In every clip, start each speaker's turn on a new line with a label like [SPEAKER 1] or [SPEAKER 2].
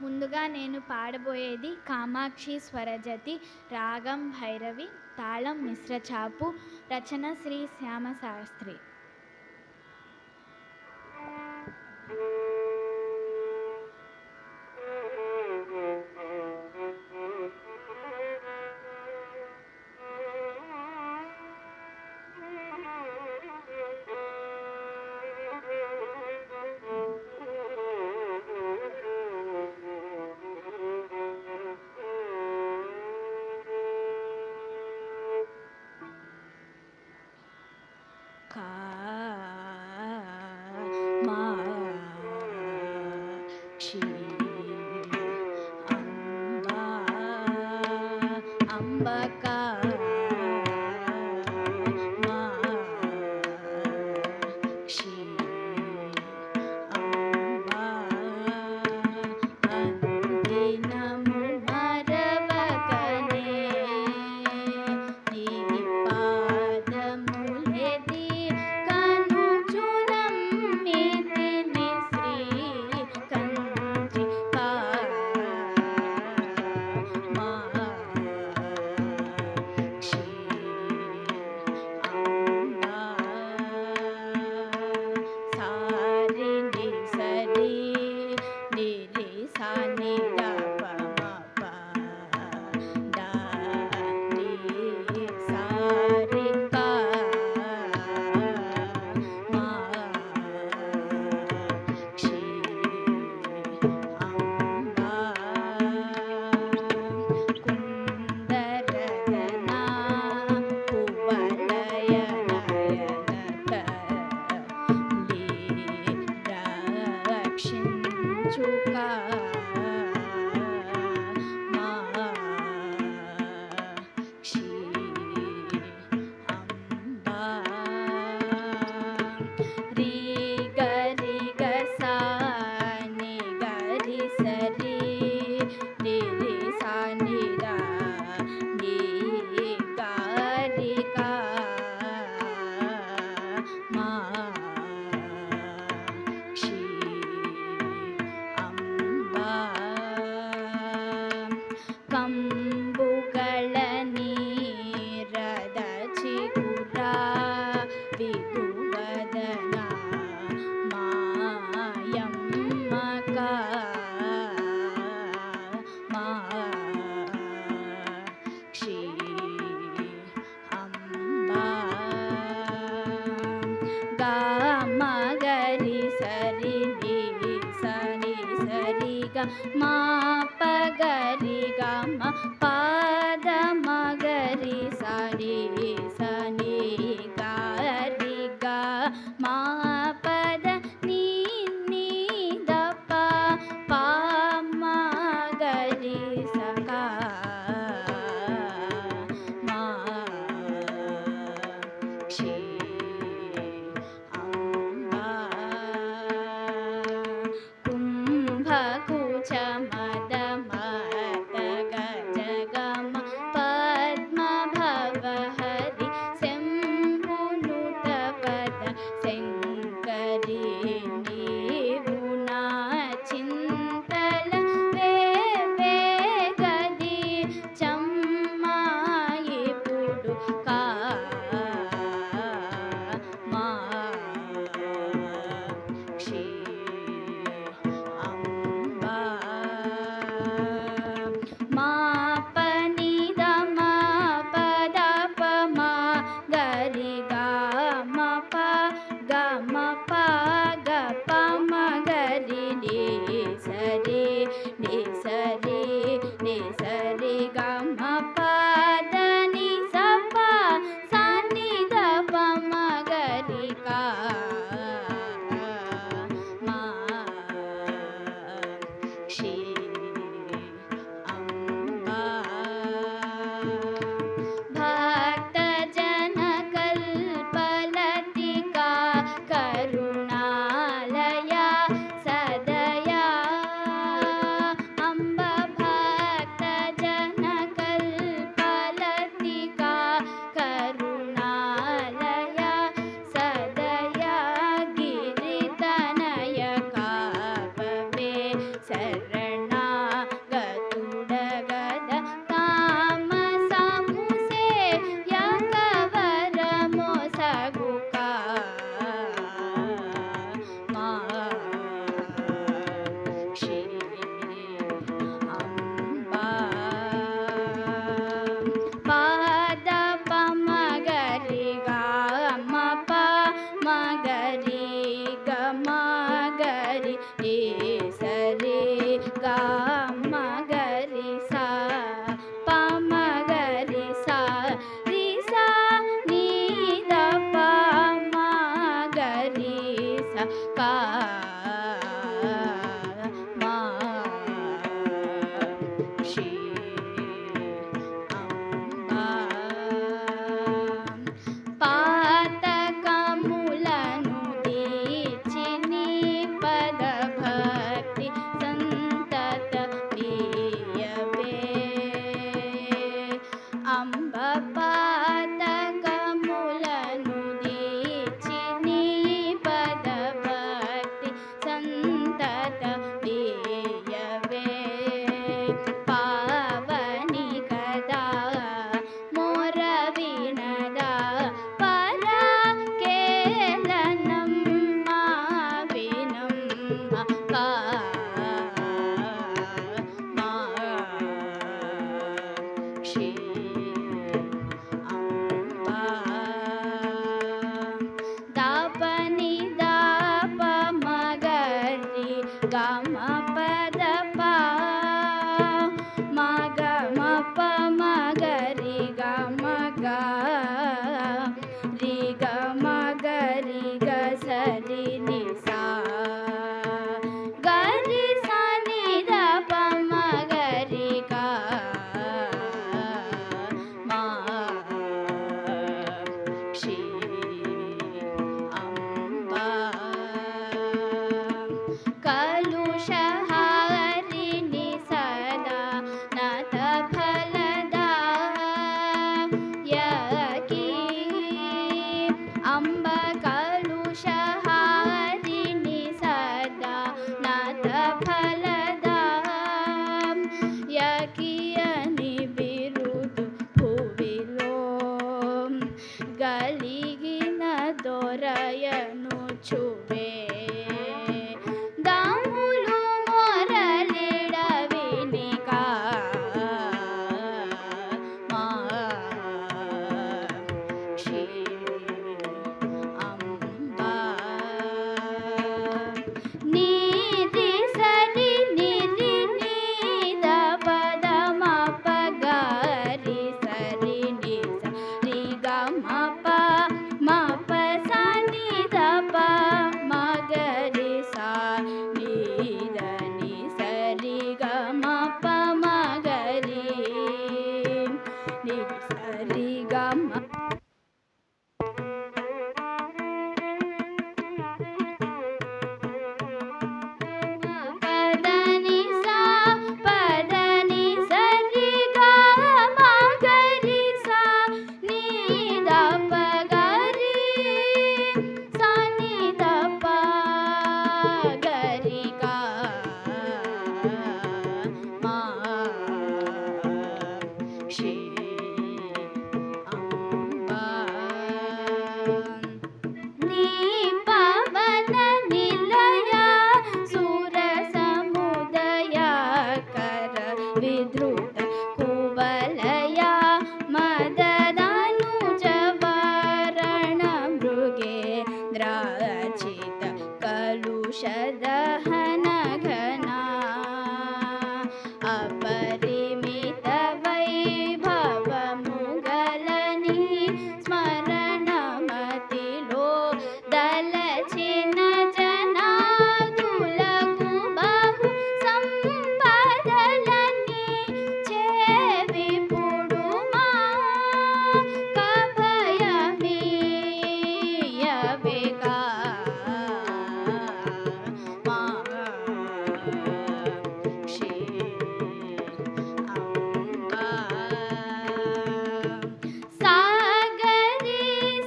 [SPEAKER 1] ముందుగా నేను పాడబోయేది కామాక్షి స్వరజతి, రాగం భైరవి, తాళం మిశ్రచాపు, రచన శ్రీ శ్యామశాస్త్రి. కామాక్షి అంబ కామాక్షి అంబ అందినము మరవకనే నీ పాదములెది కనుచునమ్మితిని శ్రీ కంచి కామాక్షి అంబ సారి ని సరి ని రి సా ని ద ప మ ప ద ని సా రి క మాక్షి అంబ కుందరదనా కువలయ నయనత రక్షించుక మాక్షి అంబ రి గరి గ సా ని గరి సరి ని రి సా ని ద ని గరి క మాక్షి అంబ ಕಂಬುಗಳ ನೀರದ ಚಿಗುರ ವಿದುವದನ ಮಾಯಮ್ಮ ಮಾಕ್ಷಿ ಅಂಬ ಗಾಮ ಗರಿ ಸರಿ ನಿ ಸನಿ ಸರಿ ಗ ಮಾ ಪ ಗರಿ ಗ ಮ ಪಾದ ಮ ಗರಿ ಸರಿ ಸನಿ ಗರಿ ಗ ಮಾ ಪದ ನೀ ನೀ ದ ಪ ಪ ಮ ಗರಿ ಸ ಕ ಮಾಕ್ಷಿ ಅಂಬ ಕುಂಭಕುಚ ಮದ ಮದ ಗಜ ಗಮ ಪದ್ಮ ಭವ ಹರಿ ಶಂಭುನುತ ಪದ ಶಂಕರಿ ನೀವು ನಾ చింతల వేగది చమ్మాయిపుడు కామాక్షి అంబ మా పని ద మా పద ప మా గరి గా మ ప గ మ ప గ ప మ గరి ని సరి ని సరి ని సరి గ మ ప ద ని స ప స ని ద ప మ గరి క మాక్షి అంబ భక్త జన కల్పలతికా కరుణాలయ సదయా అంబ భక్త జన కల్పలతికా కరుణాలయ సదయా గిరితనయ కావవే శరణ विधृत कुवलया मददनुजवरण मृगेन्द्रार्चित कलुषदहन घना अपरिमित वैभव मुगलनी स्मरणमतिलो दलचिन जनार्दुలకు బహు సంపదలని చేవిపుడు మా కభయమీయవేగా మా క్షీ అంబా సాగరి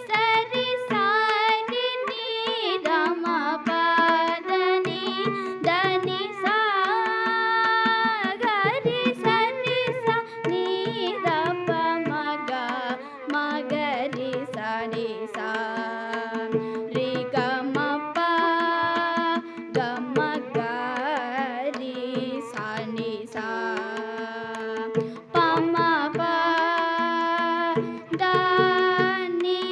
[SPEAKER 1] సరి సారి నీరమ పదని దని సాగరి సరి స నీరప మగ మగరి సని సా రి గమ ప గమ గరి సని సా పమ ప దని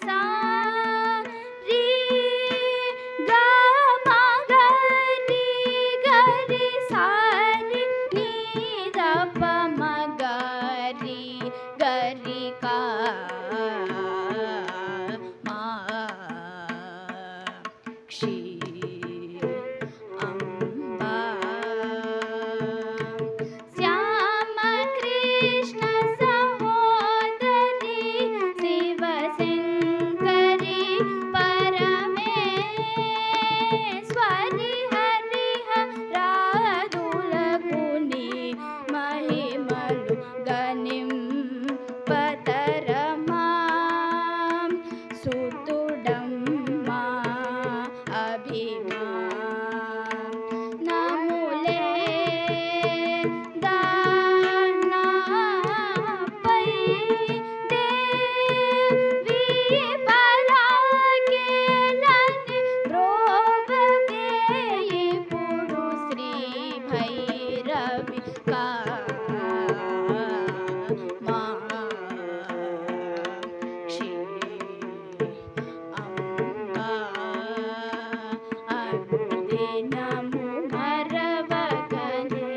[SPEAKER 1] సా రి గమ గరి గరి సారి ని ద ప మ గరి గరి కా మా క్షీ అంబా శ్యామ కృష్ణ సహోదరి శివశంకరి పరమేశ్వరి హరిహరాదులకు నీ మహిమలు గణింపతరమా సుతుడమ్మా అభిమానములే దానపై దేవి పరాకేలని బ్రోవవే ఇప్పుడు శ్రీ భైరవి కా మా క్షీ అంబా అనుదినము మరవగనే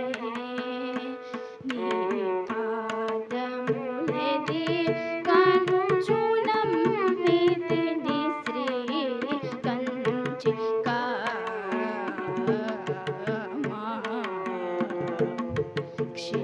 [SPEAKER 1] నీ పాదములెది కనుచునమ్మితిని శ్రీ కంచి కా మా క్షీ